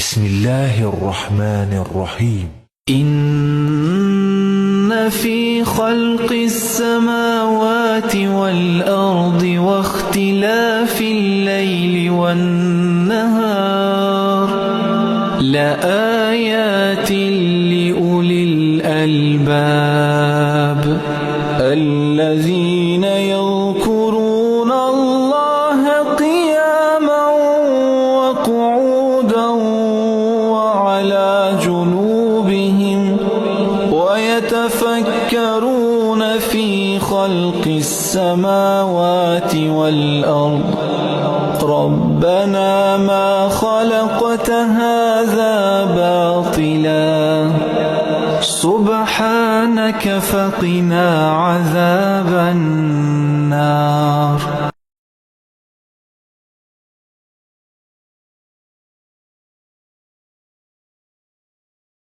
بسم الله الرحمن الرحيم. إن في خلق السماوات والأرض واختلاف الليل والنهار لآيات لأولي الألباب الذين يذكرون الله قياما وقعودا وعلى جنوبهم ويتفكرون في خلق السماوات والأرض ربنا ما خلقت هذا باطلا سبحانك فقنا عذاب النار.